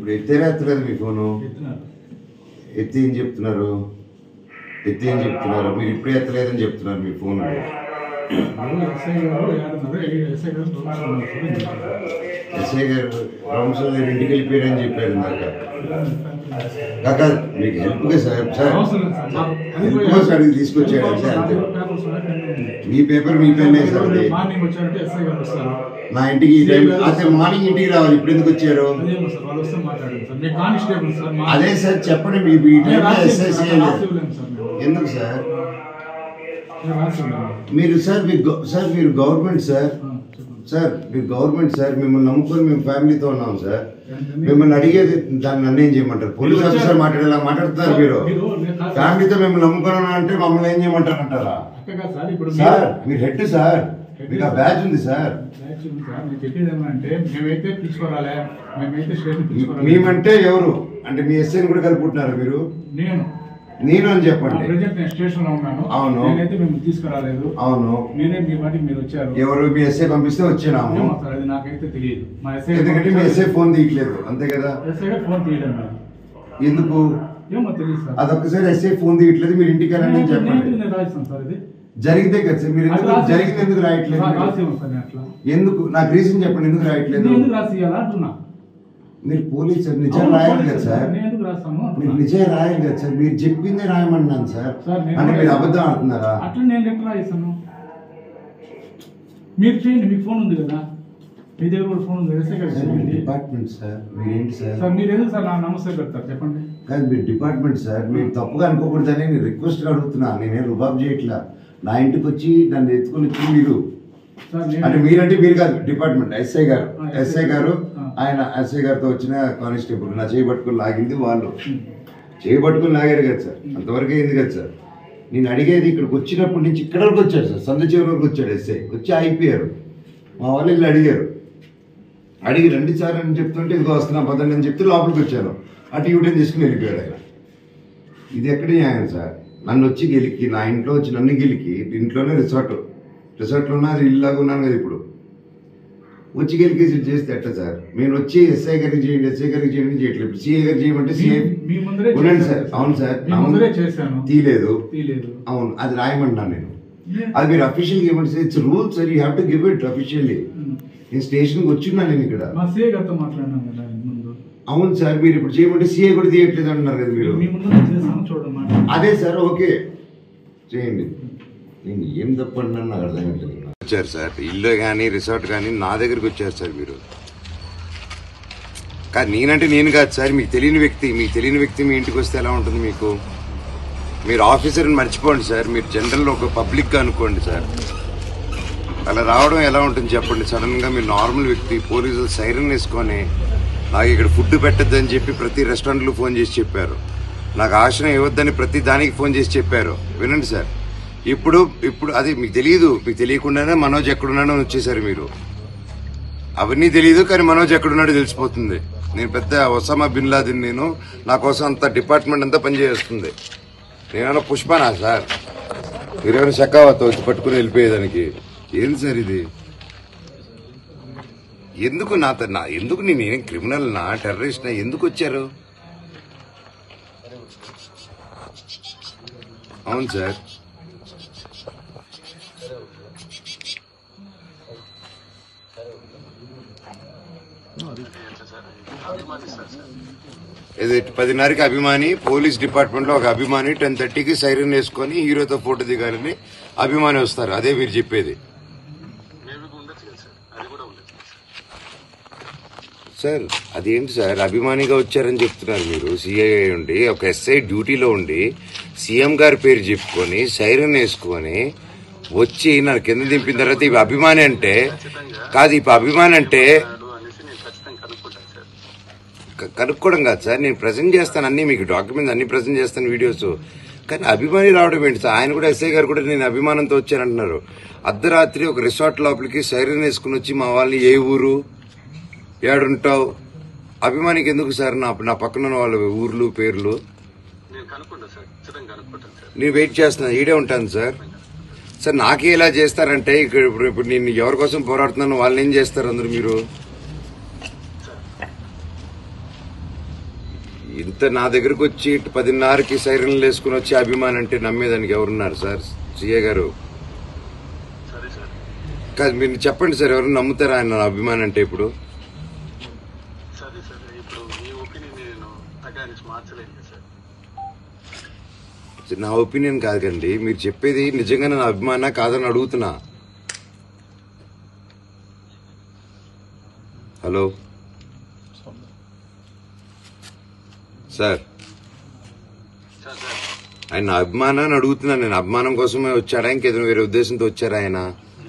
ఇప్పుడు ఎత్తేనేత్తలేదు మీ ఫోను. ఎత్తి ఏం చెప్తున్నారు? మీరు ఇప్పుడే ఎత్తలేదని చెప్తున్నారు మీ ఫోన్. ఎస్ఐ గారు రౌండ్స్లో ఇంటికి వెళ్ళిపోయారని చెప్పారు ఇందాక. కాక మీకు హెల్ప్గా సార్ హెల్ప్ కోసం అడిగి తీసుకొచ్చాడు సార్. అంతే మీ పేపర్ మీ పెన్నే సార్. నా ఇంటికి అదే మార్నింగ్ ఇంటికి రావాలి. ఇప్పుడు ఎందుకు వచ్చారు? అదే సార్ చెప్పండి. మీ ఎస్ఐసి ఎందుకు సార్? మీరు సార్ మీరు గవర్నమెంట్ సార్. మీరు గవర్నమెంట్ సార్. మిమ్మల్ని నమ్ముకొని మేము ఫ్యామిలీతో ఉన్నాం సార్. మిమ్మల్ని అడిగేది దాన్ని నన్ను ఏం చేయమంటారు? పోలీస్ ఆఫీసర్ మాట్లాడేలా మాట్లాడుతున్నారు మీరు. ఫ్యామిలీతో మిమ్మల్ని నమ్ముకున్నా అంటే మమ్మల్ని ఏం చేయమంటారు అంటారా? సార్ మీరు హెడ్ సార్, మీకు ఆ బ్యాచ్ ఉంది సార్. మేమంటే ఎవరు అంటే మీ ఎస్ఐని కూడా కలుపుకుంటున్నారు మీరు? నేను అని చెప్పండి. అవును అవును. ఎవరు మీ ఎస్ఐ పంపిస్తే వచ్చినాము. ఎందుకంటే మీ ఎస్ఐ ఫోన్ తీయట్లేదు అంతే కదా? ఎందుకు? అదొక్కసారి ఎస్ఐ ఫోన్ తీయట్లేదు. మీరు ఇంటికి వెళ్ళండి అని చెప్పండి. జరిగితే కదా సార్. మీరు జరిగింది ఎందుకు రాయట్లేదు? ఎందుకు? నాకు రీజన్ చెప్పండి ఎందుకు రాయట్లేదు. మీరు పోలీస్ సార్, నిజం రాయాలి కదా సార్. మీరు నిజం రాయాలి కదా సార్. మీరు చెప్పిందే రాయమన్నాను సార్. అంటే మీరు అబద్ధం ఆడుతున్నారా? అట్లా నేను లెటర్ రాయిస్తాను. మీరు చేయండి, మీకు ఫోన్ ఉంది కదా, మీ దగ్గర కూడా ఫోన్ ఉంది. డిపార్ట్మెంట్ సార్ మీరేంటి సార్? సార్ మీరు ఎందుకు సార్ నా నమస్తే పెడతారు చెప్పండి? కాదు మీరు డిపార్ట్మెంట్ సార్. మీరు తప్పుగా అనుకోకూడదని నేను రిక్వెస్ట్గా అడుగుతున్నా. నేనేం రుబాబ్ చేయట్లా. నా ఇంటికి వచ్చి నన్ను ఎత్తుకొని వచ్చి మీరు అంటే మీరంటే మీరు కాదు డిపార్ట్మెంట్ ఎస్ఐ గారు ఆయన ఎస్ఐ గారితో వచ్చిన కానిస్టేబుల్ నా చేయబట్టుకుని లాగింది వాళ్ళు. చేయబట్టుకుని లాగారు కదా సార్. అంతవరకు అయింది కదా సార్. నేను అడిగేది ఇక్కడికి వచ్చినప్పటి నుంచి ఇక్కడ వరకు వచ్చాడు సార్. సంద చివరి వరకు వచ్చాడు ఎస్ఐ. వచ్చి అయిపోయారు. మా వాళ్ళు వీళ్ళు అడిగి రండి సార్ అని చెప్తుంటే ఇదిగో వస్తున్నా పదండి అని చెప్తే లోపలికి వచ్చాను. అటు యూటర్న్ తీసుకుని వెళ్ళిపోయాడు ఆయన. ఇది ఎక్కడ న్యాయం సార్? నన్ను వచ్చి గెలికి నా ఇంట్లో వచ్చి నన్ను గెలికి ఇంట్లోనే రిసార్ట్లో ఉన్నా అది ఇల్లాగా ఉన్నాను కదా ఇప్పుడు. వచ్చి గెలికేసి చేస్తే ఎట్లా సార్? మేము వచ్చి ఎస్ఐ గారికి చేయండి చేయట్లేదు. సిఐ గారికి చేయమంటే సిఐ ఉండండి సార్. అవును సార్ తీయలేదు. అవును అది రాయమంటున్నాను నేను. అది మీరు అఫీషియల్గా ఏమంటే it's rule sir. You have to give it officially. నేను స్టేషన్కి వచ్చిన్నాను నేను ఇక్కడ. అవును సార్. మీరు ఇప్పుడు చేయమంటే సిఐ కూడా తీయట్లేదు అంటున్నారు కదా మీరు. అదే సార్ ఓకే చేయండి. నేను ఏం తప్పండి నాకు అర్థం కావట్లేదు. వచ్చారు సార్ ఇల్లు కానీ రిసార్ట్ కానీ నా దగ్గరికి వచ్చారు సార్ మీరు. కానీ నేనంటే నేను కాదు సార్. మీకు తెలియని వ్యక్తి మీ ఇంటికి వస్తే ఎలా ఉంటుంది మీకు? మీరు ఆఫీసర్ని మర్చిపోండి సార్. మీరు జనరల్లో ఒక పబ్లిక్గా అనుకోండి సార్. అలా రావడం ఎలా ఉంటుంది చెప్పండి? సడన్గా మీరు నార్మల్ వ్యక్తి పోలీసులు సైరన్ వేసుకొని నాకు ఇక్కడ ఫుడ్ పెట్టద్దని చెప్పి ప్రతి రెస్టారెంట్లో ఫోన్ చేసి చెప్పారు. నాకు ఆశ్రయం ఇవ్వద్దని ప్రతి దానికి ఫోన్ చేసి చెప్పారు. వినండి సార్. ఇప్పుడు అది మీకు తెలియదు. మీకు తెలియకుండానే మనోజ్ ఎక్కడున్నాడో వచ్చేసారు మీరు. అవన్నీ తెలియదు కానీ మనోజ్ ఎక్కడున్నాడో తెలిసిపోతుంది. నేను పెద్ద ఒసామా బిన్ లాదెన్. నేను నా కోసం అంత డిపార్ట్మెంట్ అంతా పనిచేస్తుంది. నేనేమన్నా పుష్పనా సార్? మీరేమైనా షకావత్ వచ్చి పట్టుకుని వెళ్ళిపోయేదానికి? ఏంది సార్ ఇది? ఎందుకు ఎందుకు నేనేం క్రిమినల్ నా టెర్రరిస్ట్ నా ఎందుకు వచ్చారు? అవును సార్. ఇది 10:30కి అభిమాని పోలీస్ డిపార్ట్మెంట్ లో ఒక అభిమాని 10:30కి సైరన్ వేసుకొని హీరోతో ఫోటో దిగాలని అభిమాని వస్తారు. అదే మీరు చెప్పేది సార్? అదేంటి సార్ అభిమానిగా వచ్చారని చెప్తున్నారు మీరు? సిఐ ఉండి ఒక ఎస్ఐ డ్యూటీలో ఉండి సీఎం గారి పేరు చెప్పుకొని సైరన్ వేసుకొని వచ్చి నన్ను కింద దింపిన తర్వాత ఇవి అభిమాని అంటే కాదు. ఇప్పుడు అభిమాని అంటే కనుక్కోవడం కాదు సార్. నేను ప్రజెంట్ చేస్తాను అన్ని మీకు డాక్యుమెంట్స్ అన్ని ప్రజెంట్ చేస్తాను వీడియోస్. కానీ అభిమాని రావడం ఏంటి సార్? ఆయన కూడా ఎస్ఐ గారు కూడా నేను అభిమానంతో వచ్చానంటున్నారు. అర్ధరాత్రి ఒక రిసార్ట్ లోపలికి సైరన్ వేసుకుని వచ్చి మా వాళ్ళని ఏ ఊరు ఏడుంటావు అభిమానికి ఎందుకు సార్? నా పక్కన ఉన్న వాళ్ళ ఊర్లు పేర్లు నేను వెయిట్ చేస్తున్నాను. ఈడే ఉంటాను సార్. సార్ నాకే ఇలా చేస్తారంటే ఇప్పుడు నేను ఎవరి కోసం పోరాడుతున్నాను వాళ్ళని ఏం చేస్తారు అందరు మీరు? ఇంత నా దగ్గరకు వచ్చి 10:30కి సైరన్లు వేసుకుని వచ్చి అభిమానం అంటే నమ్మేదానికి ఎవరున్నారు సార్? సిఏ గారు కాదు, మీరు చెప్పండి సార్, ఎవరు నమ్ముతారా ఆయన నా అభిమానం అంటే? ఇప్పుడు నా ఒపీనియన్ కాదండి, మీరు చెప్పేది నిజంగా నా అభిమాన కాదని అడుగుతున్నా. హలో సార్, ఆయన అభిమానాన్ని అడుగుతున్నా నేను. అభిమానం కోసమే వచ్చాడా, ఇంకేదైనా వేరే ఉద్దేశంతో వచ్చారా ఆయన?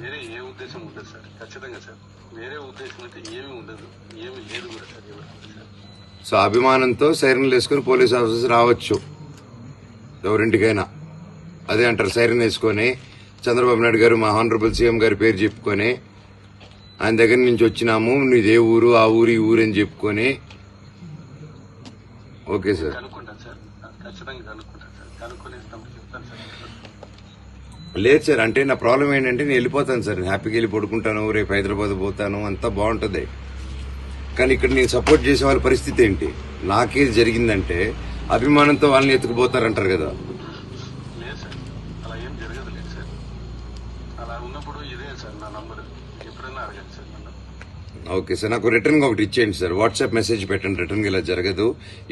వేరే ఏ ఉద్దేశం ఉండదు సార్, ఖచ్చితంగా సార్. వేరే ఉద్దేశం అయితే ఏమీ ఉండదు, ఏమీ లేదు కూడా సార్. సో అభిమానంతో సైరన్లు వేసుకుని పోలీస్ ఆఫీసర్స్ రావచ్చు ఎవరింటికైనా, అదే అంటారు. సైరన్ వేసుకొని చంద్రబాబు నాయుడు గారు, మా హానరబుల్ సీఎం గారి పేరు చెప్పుకొని, ఆయన దగ్గర నుంచి వచ్చినాము, నీదే ఊరు, ఆ ఊరు, ఈ ఊరు అని చెప్పుకొని. ఓకే సార్, కనుక్కుంటాను సార్, ఖచ్చితంగా కనుక్కుంటాను సార్. కనుక్కునేసినప్పుడు చెప్తాను సార్. లేదు సార్, అంటే నా ప్రాబ్లం ఏంటంటే నేను వెళ్ళిపోతాను సార్, హ్యాపీగా వెళ్ళి పడుకుంటాను, రేపు హైదరాబాద్ పోతాను, అంతా బాగుంటుంది. కానీ ఇక్కడ నేను సపోర్ట్ చేసే వాళ్ళ పరిస్థితి ఏంటి? నాకేది జరిగిందంటే అభిమానంతో వాళ్ళని ఎత్తుకుపోతారంటారు కదా. లేదు సార్, అలా ఏం జరగదు లేదు సార్. అలా ఉన్నప్పుడు ఇదే సార్ నా నంబర్, ఎప్పుడైనా అడగండి సార్ నన్ను. ఓకే సార్, నాకు రిటర్న్ ఒకటి ఇచ్చేయండి సార్, వాట్సాప్ మెసేజ్ పెట్టండి. రిటర్న్ ఇలా జరగదు,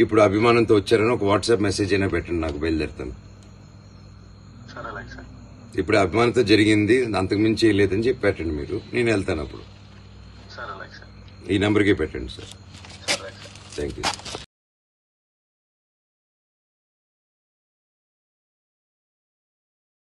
ఇప్పుడు అభిమానంతో వచ్చారని ఒక వాట్సాప్ మెసేజ్ అయినా పెట్టండి, నాకు బయలుదేరుతాను. సార్ అలాగే సార్. ఇప్పుడు అభిమానంతో జరిగింది, అంతకుమించి లేదని చెప్పి పెట్టండి మీరు, నేను వెళ్తాను అప్పుడు. సార్ అలాగే సార్. ఈ నెంబర్కే పెట్టండి సార్. సార్ అలాగే సార్. Thank you.